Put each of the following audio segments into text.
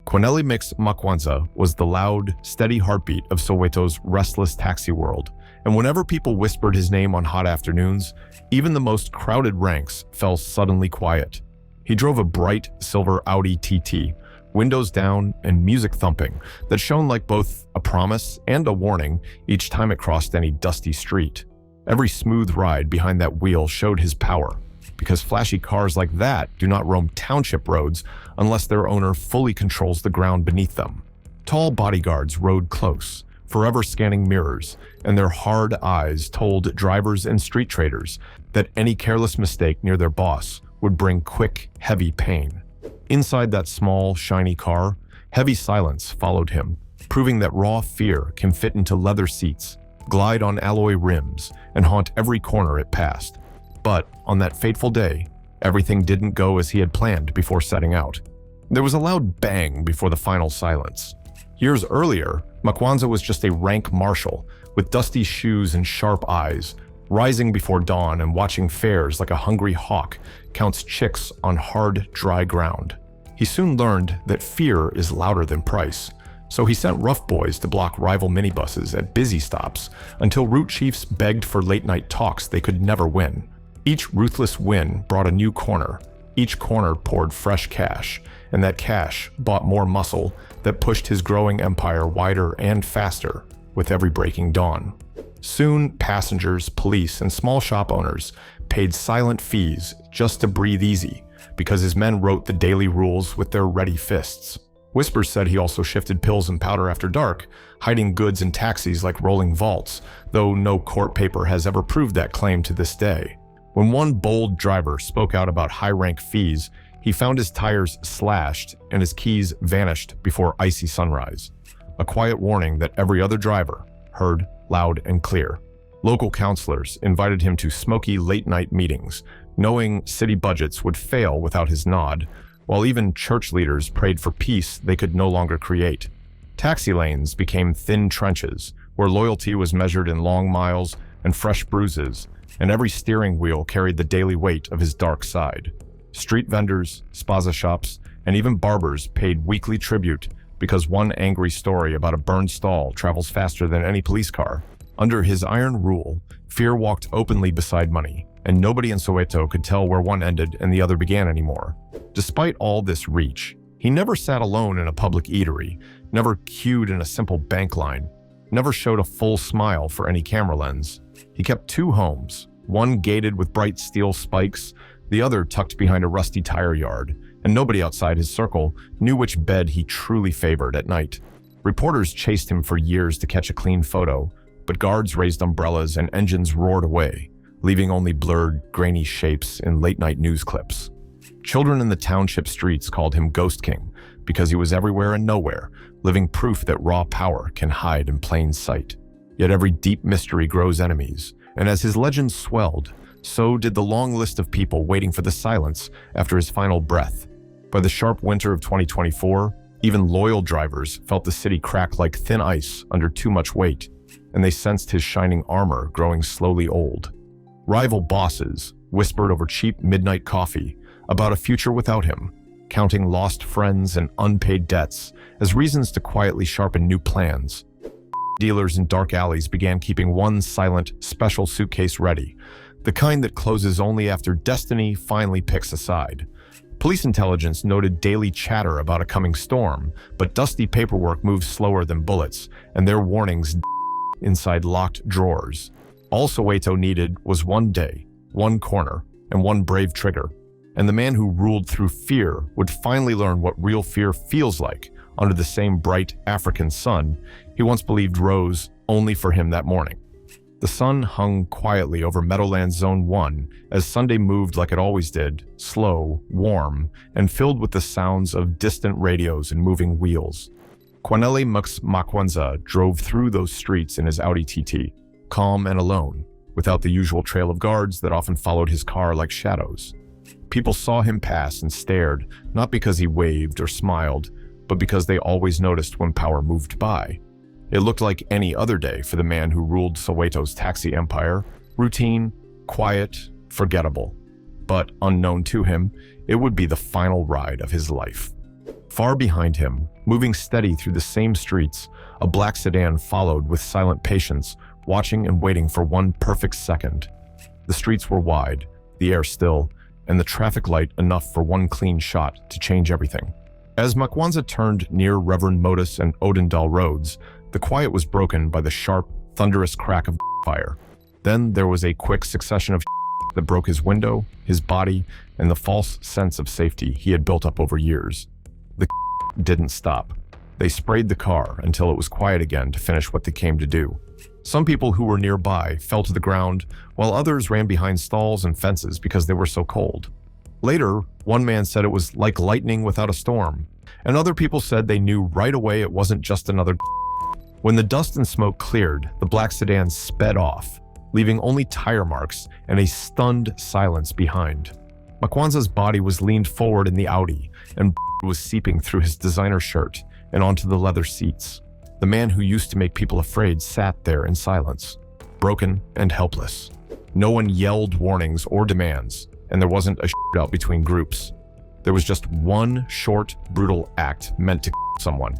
Kwanele Mkz Makwanza was the loud, steady heartbeat of Soweto's restless taxi world, and whenever people whispered his name on hot afternoons, even the most crowded ranks fell suddenly quiet. He drove a bright silver Audi TT, windows down and music thumping, that shone like both a promise and a warning each time it crossed any dusty street. Every smooth ride behind that wheel showed his power, because flashy cars like that do not roam township roads unless their owner fully controls the ground beneath them. Tall bodyguards rode close, forever scanning mirrors, and their hard eyes told drivers and street traders that any careless mistake near their boss would bring quick, heavy pain. Inside that small, shiny car, heavy silence followed him, proving that raw fear can fit into leather seats, glide on alloy rims, and haunt every corner it passed. But on that fateful day, everything didn't go as he had planned before setting out. There was a loud bang before the final silence. Years earlier, Makwanza was just a rank marshal, with dusty shoes and sharp eyes, rising before dawn and watching fares like a hungry hawk counts chicks on hard, dry ground. He soon learned that fear is louder than price, so he sent rough boys to block rival minibuses at busy stops until route chiefs begged for late-night talks they could never win. Each ruthless win brought a new corner. Each corner poured fresh cash, and that cash bought more muscle that pushed his growing empire wider and faster with every breaking dawn. Soon, passengers, police, and small shop owners paid silent fees just to breathe easy because his men wrote the daily rules with their ready fists. Whispers said he also shifted pills and powder after dark, hiding goods in taxis like rolling vaults, though no court paper has ever proved that claim to this day. When one bold driver spoke out about high-rank fees, he found his tires slashed and his keys vanished before icy sunrise. A quiet warning that every other driver heard loud and clear. Local councilors invited him to smoky late-night meetings, knowing city budgets would fail without his nod, while even church leaders prayed for peace they could no longer create. Taxi lanes became thin trenches, where loyalty was measured in long miles and fresh bruises, and every steering wheel carried the daily weight of his dark side. Street vendors, spaza shops, and even barbers paid weekly tribute because one angry story about a burned stall travels faster than any police car. Under his iron rule, fear walked openly beside money, and nobody in Soweto could tell where one ended and the other began anymore. Despite all this reach, he never sat alone in a public eatery, never queued in a simple bank line, never showed a full smile for any camera lens. He kept two homes, one gated with bright steel spikes, the other tucked behind a rusty tire yard, and nobody outside his circle knew which bed he truly favored at night. Reporters chased him for years to catch a clean photo, but guards raised umbrellas and engines roared away, leaving only blurred, grainy shapes in late-night news clips. Children in the township streets called him Ghost King because he was everywhere and nowhere, living proof that raw power can hide in plain sight. Yet every deep mystery grows enemies, and as his legend swelled, so did the long list of people waiting for the silence after his final breath. By the sharp winter of 2024, even loyal drivers felt the city crack like thin ice under too much weight, and they sensed his shining armor growing slowly old. Rival bosses whispered over cheap midnight coffee about a future without him, counting lost friends and unpaid debts as reasons to quietly sharpen new plans. Dealers in dark alleys began keeping one silent, special suitcase ready, the kind that closes only after destiny finally picks a side. Police intelligence noted daily chatter about a coming storm, but dusty paperwork moves slower than bullets, and their warnings inside locked drawers. All Soweto needed was one day, one corner, and one brave trigger. And the man who ruled through fear would finally learn what real fear feels like under the same bright African sun he once believed rose only for him that morning. The sun hung quietly over Meadowlands Zone 1 as Sunday moved like it always did, slow, warm, and filled with the sounds of distant radios and moving wheels. Kwanele Mkz Makwanza drove through those streets in his Audi TT, calm and alone, without the usual trail of guards that often followed his car like shadows. People saw him pass and stared, not because he waved or smiled, but because they always noticed when power moved by. It looked like any other day for the man who ruled Soweto's taxi empire, routine, quiet, forgettable. But unknown to him, it would be the final ride of his life. Far behind him, Moving steady through the same streets, a black sedan followed with silent patience, watching and waiting for one perfect second. The streets were wide, the air still, and the traffic light enough for one clean shot to change everything. As Makwanza turned near Reverend Modus and Odendal roads, the quiet was broken by the sharp, thunderous crack of fire. Then there was a quick succession of that broke his window, his body, and the false sense of safety he had built up over years. The didn't stop. They sprayed the car until it was quiet again to finish what they came to do. Some people who were nearby fell to the ground, while others ran behind stalls and fences because they were so cold. Later, one man said it was like lightning without a storm, and other people said they knew right away it wasn't just another. When the dust and smoke cleared, the black sedan sped off, leaving only tire marks and a stunned silence behind. Makwanza's body was leaned forward in the Audi, and was seeping through his designer shirt and onto the leather seats. The man who used to make people afraid sat there in silence, broken and helpless. No one yelled warnings or demands, and there wasn't a shootout between groups. There was just one short, brutal act meant to someone.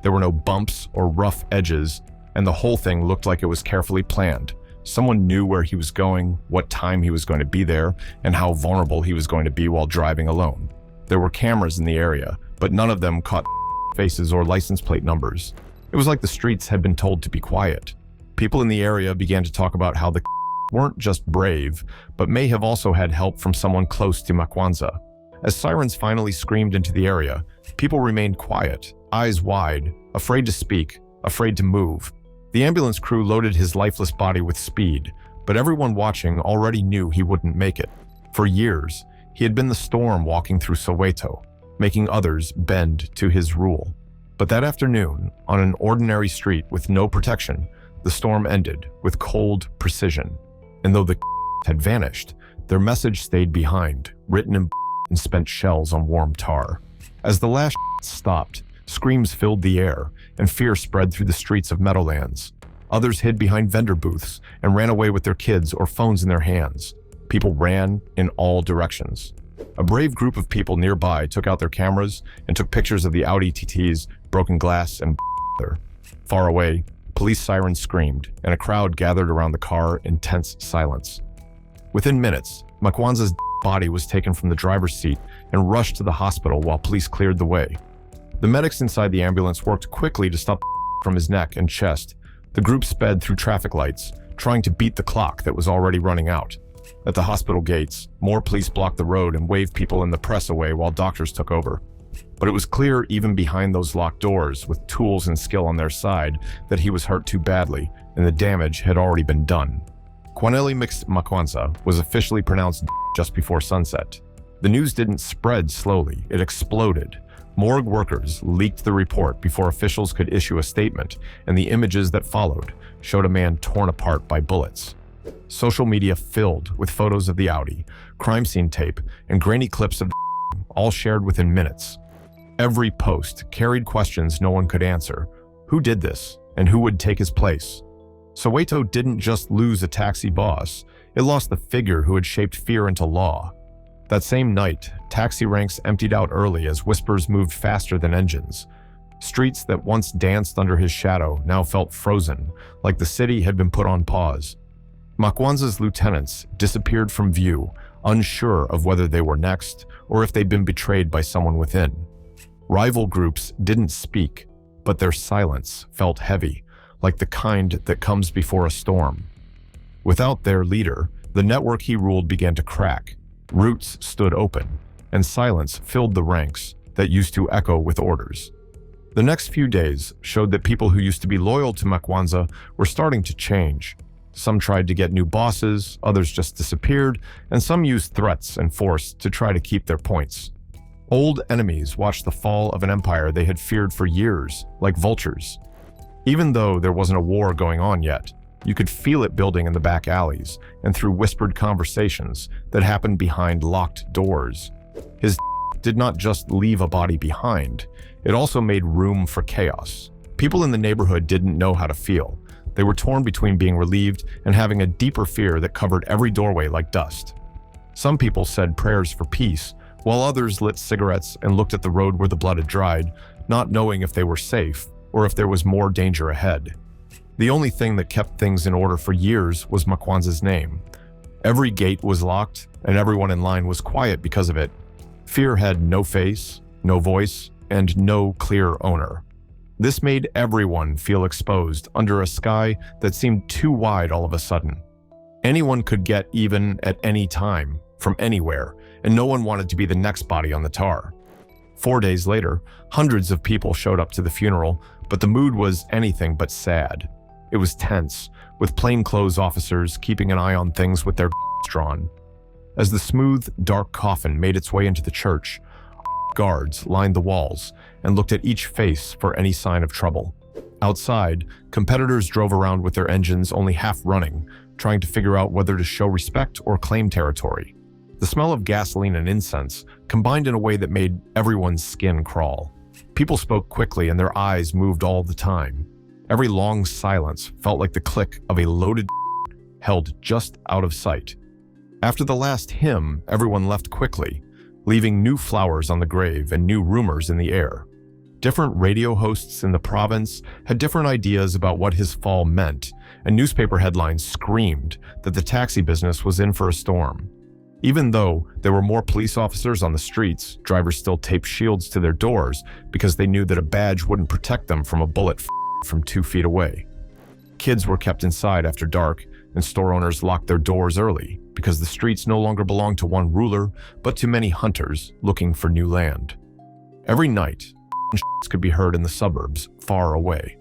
There were no bumps or rough edges, and the whole thing looked like it was carefully planned. Someone knew where he was going, what time he was going to be there, and how vulnerable he was going to be while driving alone. There were cameras in the area, but none of them caught faces or license plate numbers. It was like the streets had been told to be quiet. People in the area began to talk about how the weren't just brave, but may have also had help from someone close to Makwanza. As sirens finally screamed into the area, people remained quiet, eyes wide, afraid to speak, afraid to move. The ambulance crew loaded his lifeless body with speed, but everyone watching already knew he wouldn't make it. For years, he had been the storm walking through Soweto, making others bend to his rule. But that afternoon, on an ordinary street with no protection, the storm ended with cold precision. And though the had vanished, their message stayed behind, written in and spent shells on warm tar. As the last stopped, screams filled the air, and fear spread through the streets of Meadowlands. Others hid behind vendor booths and ran away with their kids or phones in their hands. People ran in all directions. A brave group of people nearby took out their cameras and took pictures of the Audi TT's broken glass and far away, police sirens screamed, and a crowd gathered around the car in tense silence. Within minutes, Makwanza's body was taken from the driver's seat and rushed to the hospital while police cleared the way. The medics inside the ambulance worked quickly to stop from his neck and chest. The group sped through traffic lights, trying to beat the clock that was already running out. At the hospital gates, more police blocked the road and waved people and the press away while doctors took over. But it was clear even behind those locked doors, with tools and skill on their side, that he was hurt too badly, and the damage had already been done. Kwanele Mkz Makwanza was officially pronounced just before sunset. The news didn't spread slowly, it exploded. Morgue workers leaked the report before officials could issue a statement, and the images that followed showed a man torn apart by bullets. Social media filled with photos of the Audi, crime scene tape, and grainy clips of all shared within minutes. Every post carried questions no one could answer. Who did this, and who would take his place? Soweto didn't just lose a taxi boss, it lost the figure who had shaped fear into law. That same night, taxi ranks emptied out early as whispers moved faster than engines. Streets that once danced under his shadow now felt frozen, like the city had been put on pause. Makwanza's lieutenants disappeared from view, unsure of whether they were next or if they'd been betrayed by someone within. Rival groups didn't speak, but their silence felt heavy, like the kind that comes before a storm. Without their leader, the network he ruled began to crack. Roots stood open, and silence filled the ranks that used to echo with orders. The next few days showed that people who used to be loyal to Makwanza were starting to change. Some tried to get new bosses, others just disappeared, and some used threats and force to try to keep their points. Old enemies watched the fall of an empire they had feared for years, like vultures. Even though there wasn't a war going on yet, you could feel it building in the back alleys and through whispered conversations that happened behind locked doors. His did not just leave a body behind, it also made room for chaos. People in the neighborhood didn't know how to feel. They were torn between being relieved and having a deeper fear that covered every doorway like dust. Some people said prayers for peace, while others lit cigarettes and looked at the road where the blood had dried, not knowing if they were safe or if there was more danger ahead. The only thing that kept things in order for years was Makwanza's name. Every gate was locked, and everyone in line was quiet because of it. Fear had no face, no voice, and no clear owner. This made everyone feel exposed under a sky that seemed too wide all of a sudden. Anyone could get even at any time, from anywhere, and no one wanted to be the next body on the tar. 4 days later, hundreds of people showed up to the funeral, but the mood was anything but sad. It was tense, with plainclothes officers keeping an eye on things with their drawn. As the smooth, dark coffin made its way into the church, guards lined the walls and looked at each face for any sign of trouble. Outside, competitors drove around with their engines only half running, trying to figure out whether to show respect or claim territory. The smell of gasoline and incense combined in a way that made everyone's skin crawl. People spoke quickly and their eyes moved all the time. Every long silence felt like the click of a loaded held just out of sight. After the last hymn, everyone left quickly, leaving new flowers on the grave and new rumors in the air. Different radio hosts in the province had different ideas about what his fall meant, and newspaper headlines screamed that the taxi business was in for a storm. Even though there were more police officers on the streets, drivers still taped shields to their doors because they knew that a badge wouldn't protect them from a bullet from 2 feet away. Kids were kept inside after dark, and store owners locked their doors early because the streets no longer belonged to one ruler, but to many hunters looking for new land. Every night, could be heard in the suburbs far away.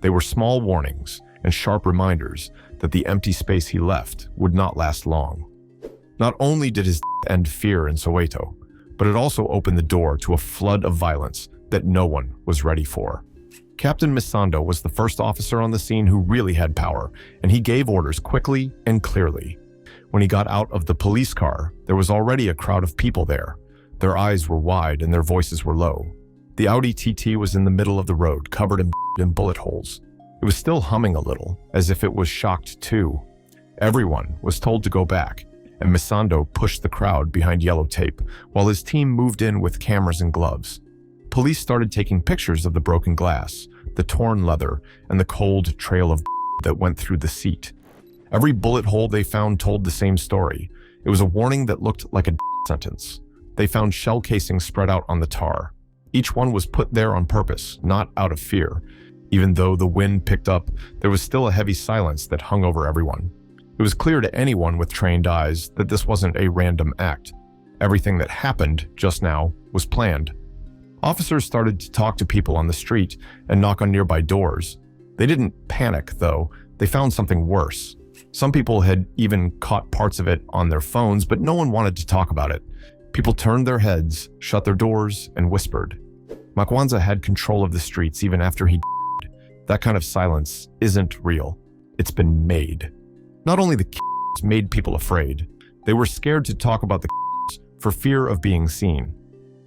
They were small warnings and sharp reminders that the empty space he left would not last long. Not only did his end fear in Soweto, but it also opened the door to a flood of violence that no one was ready for. Captain Misando was the first officer on the scene who really had power, and he gave orders quickly and clearly. When he got out of the police car, there was already a crowd of people there. Their eyes were wide and their voices were low. The Audi TT was in the middle of the road, covered in bullet holes. It was still humming a little, as if it was shocked too. Everyone was told to go back, and Misando pushed the crowd behind yellow tape, while his team moved in with cameras and gloves. Police started taking pictures of the broken glass, the torn leather, and the cold trail of that went through the seat. Every bullet hole they found told the same story. It was a warning that looked like a sentence. They found shell casings spread out on the tar. Each one was put there on purpose, not out of fear. Even though the wind picked up, there was still a heavy silence that hung over everyone. It was clear to anyone with trained eyes that this wasn't a random act. Everything that happened just now was planned. Officers started to talk to people on the street and knock on nearby doors. They didn't panic, though. They found something worse. Some people had even caught parts of it on their phones, but no one wanted to talk about it. People turned their heads, shut their doors, and whispered. Makwanza had control of the streets even after he died. That kind of silence isn't real. It's been made. Not only the made people afraid, they were scared to talk about the for fear of being seen.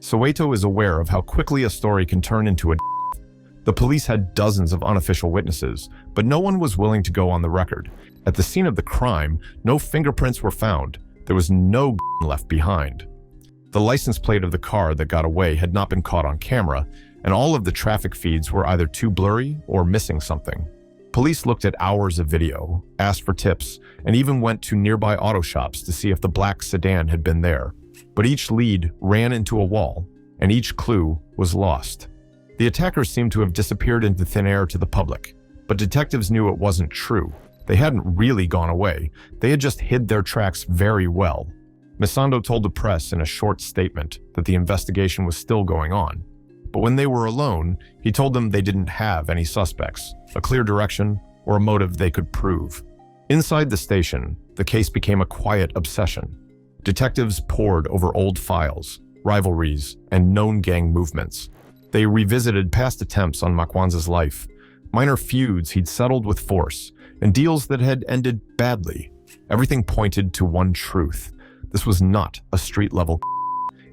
Soweto is aware of how quickly a story can turn into a The police had dozens of unofficial witnesses, but no one was willing to go on the record. At the scene of the crime, no fingerprints were found. There was no left behind. The license plate of the car that got away had not been caught on camera, and all of the traffic feeds were either too blurry or missing something. Police looked at hours of video, asked for tips, and even went to nearby auto shops to see if the black sedan had been there. But each lead ran into a wall, and each clue was lost. The attackers seemed to have disappeared into thin air to the public, but detectives knew it wasn't true. They hadn't really gone away. They had just hid their tracks very well. Misando told the press in a short statement that the investigation was still going on. But when they were alone, he told them they didn't have any suspects, a clear direction, or a motive they could prove. Inside the station, the case became a quiet obsession. Detectives pored over old files, rivalries, and known gang movements. They revisited past attempts on Makwanza's life, minor feuds he'd settled with force, and deals that had ended badly. Everything pointed to one truth. This was not a street-level.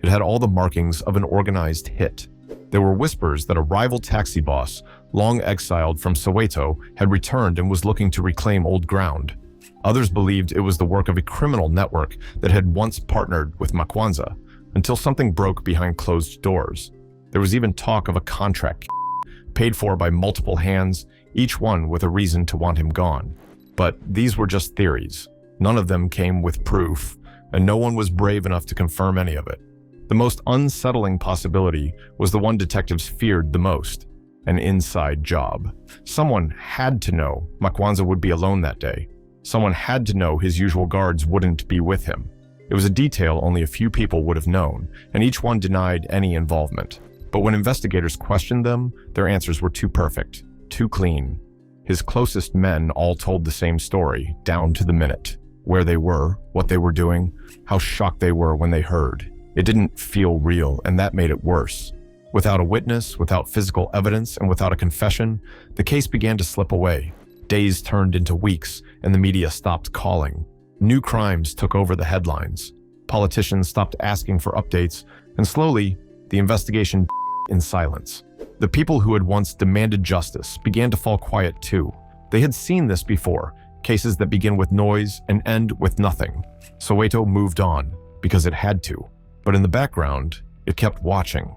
It had all the markings of an organized hit. There were whispers that a rival taxi boss, long exiled from Soweto, had returned and was looking to reclaim old ground. Others believed it was the work of a criminal network that had once partnered with Makwanza, until something broke behind closed doors. There was even talk of a contract paid for by multiple hands, each one with a reason to want him gone. But these were just theories. None of them came with proof, and no one was brave enough to confirm any of it. The most unsettling possibility was the one detectives feared the most: an inside job. Someone had to know Makwanza would be alone that day. Someone had to know his usual guards wouldn't be with him. It was a detail only a few people would have known, and each one denied any involvement. But when investigators questioned them, their answers were too perfect, too clean. His closest men all told the same story, down to the minute. Where they were, what they were doing, how shocked they were when they heard. It didn't feel real, and that made it worse. Without a witness, without physical evidence, and without a confession, the case began to slip away. Days turned into weeks, and the media stopped calling. New crimes took over the headlines. Politicians stopped asking for updates, and slowly, the investigation in silence. The people who had once demanded justice began to fall quiet too. They had seen this before, cases that begin with noise and end with nothing. Soweto moved on, because it had to. But in the background, it kept watching.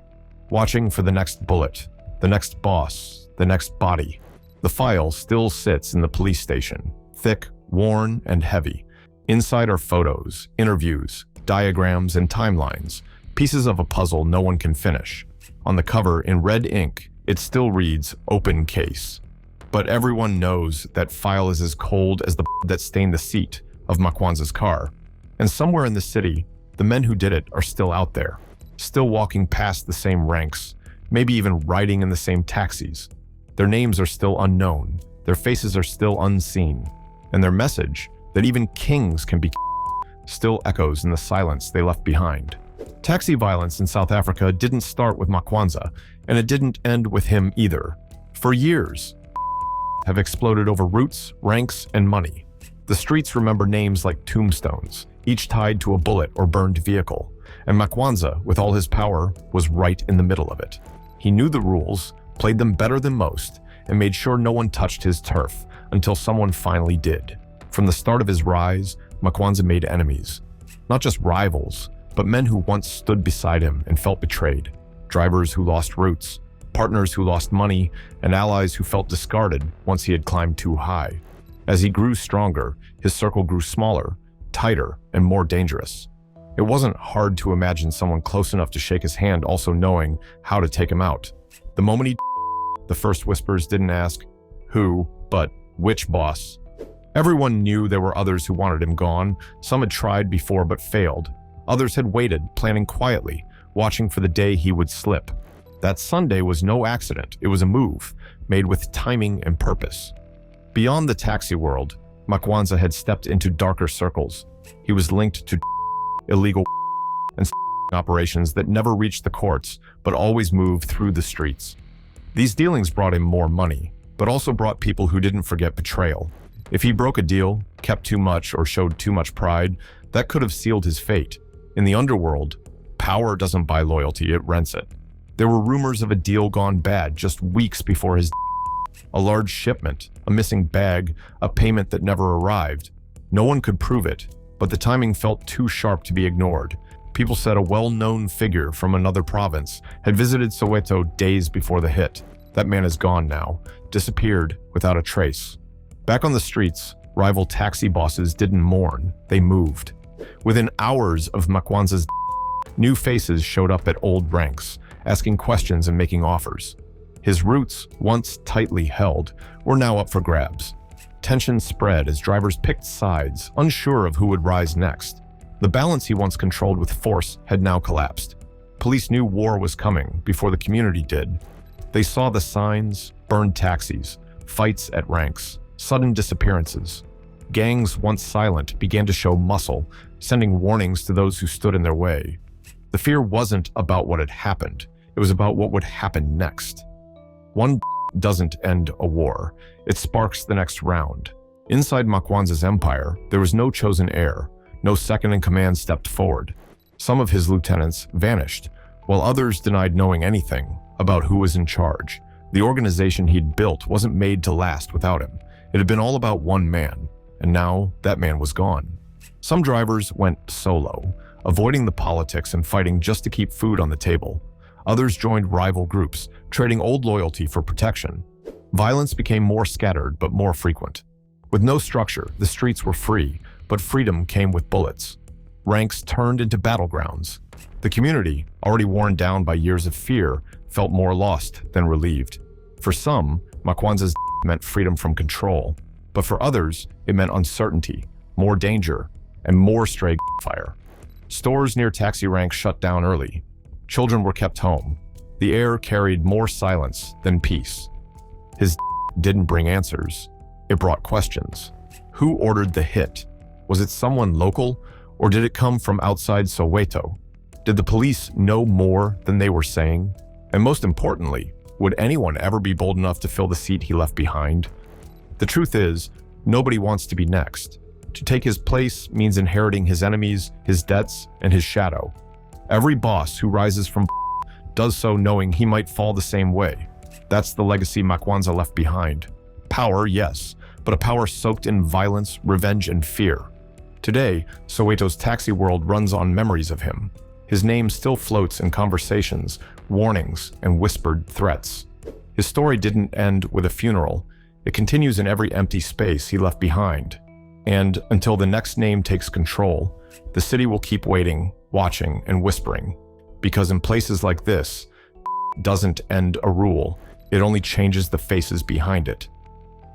Watching for the next bullet, the next boss, the next body. The file still sits in the police station, thick, worn, and heavy. Inside are photos, interviews, diagrams, and timelines, pieces of a puzzle no one can finish. On the cover, in red ink, it still reads, "Open Case." But everyone knows that file is as cold as the that stained the seat of Makwanza's car. And somewhere in the city, the men who did it are still out there, still walking past the same ranks, maybe even riding in the same taxis. Their names are still unknown, their faces are still unseen, and their message, that even kings can be still echoes in the silence they left behind. Taxi violence in South Africa didn't start with Makwanza, and it didn't end with him either. For years, have exploded over routes, ranks, and money. The streets remember names like tombstones, each tied to a bullet or burned vehicle, and Makwanza, with all his power, was right in the middle of it. He knew the rules, played them better than most, and made sure no one touched his turf until someone finally did. From the start of his rise, Makwanza made enemies. Not just rivals, but men who once stood beside him and felt betrayed. Drivers who lost routes, partners who lost money, and allies who felt discarded once he had climbed too high. As he grew stronger, his circle grew smaller, tighter, and more dangerous. It wasn't hard to imagine someone close enough to shake his hand also knowing how to take him out. The moment he the first whispers didn't ask who, but which boss. Everyone knew there were others who wanted him gone. Some had tried before but failed. Others had waited, planning quietly, watching for the day he would slip. That Sunday was no accident. It was a move, made with timing and purpose. Beyond the taxi world, Makwanza had stepped into darker circles. He was linked to illegal and operations that never reached the courts, but always moved through the streets. These dealings brought him more money, but also brought people who didn't forget betrayal. If he broke a deal, kept too much, or showed too much pride, that could have sealed his fate. In the underworld, power doesn't buy loyalty, it rents it. There were rumors of a deal gone bad just weeks before his a large shipment, a missing bag, a payment that never arrived. No one could prove it, but the timing felt too sharp to be ignored. People said a well-known figure from another province had visited Soweto days before the hit. That man is gone now, disappeared without a trace. Back on the streets, rival taxi bosses didn't mourn, they moved. Within hours of Makwanza's new faces showed up at old ranks, asking questions and making offers. His routes, once tightly held, were now up for grabs. Tension spread as drivers picked sides, unsure of who would rise next. The balance he once controlled with force had now collapsed. Police knew war was coming before the community did. They saw the signs, burned taxis, fights at ranks, sudden disappearances. Gangs once silent began to show muscle, sending warnings to those who stood in their way. The fear wasn't about what had happened, it was about what would happen next. One doesn't end a war, it sparks the next round. Inside Makwanza's empire, there was no chosen heir, no second-in-command stepped forward. Some of his lieutenants vanished, while others denied knowing anything about who was in charge. The organization he'd built wasn't made to last without him. It had been all about one man, and now that man was gone. Some drivers went solo, avoiding the politics and fighting just to keep food on the table. Others joined rival groups, trading old loyalty for protection. Violence became more scattered but more frequent. With no structure, the streets were free, but freedom came with bullets. Ranks turned into battlegrounds. The community, already worn down by years of fear, felt more lost than relieved. For some, Makwanza's meant freedom from control, but for others, it meant uncertainty, more danger, and more stray fire. Stores near taxi ranks shut down early. Children were kept home. The air carried more silence than peace. His didn't bring answers. It brought questions. Who ordered the hit? Was it someone local, or did it come from outside Soweto? Did the police know more than they were saying? And most importantly, would anyone ever be bold enough to fill the seat he left behind? The truth is, nobody wants to be next. To take his place means inheriting his enemies, his debts, and his shadow. Every boss who rises from does so knowing he might fall the same way. That's the legacy Makwanza left behind. Power, yes, but a power soaked in violence, revenge, and fear. Today, Soweto's taxi world runs on memories of him. His name still floats in conversations, warnings, and whispered threats. His story didn't end with a funeral. It continues in every empty space he left behind. And until the next name takes control, the city will keep waiting, watching, and whispering. Because in places like this, doesn't end a rule, it only changes the faces behind it.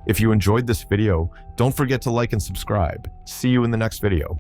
If you enjoyed this video, don't forget to like and subscribe. See you in the next video.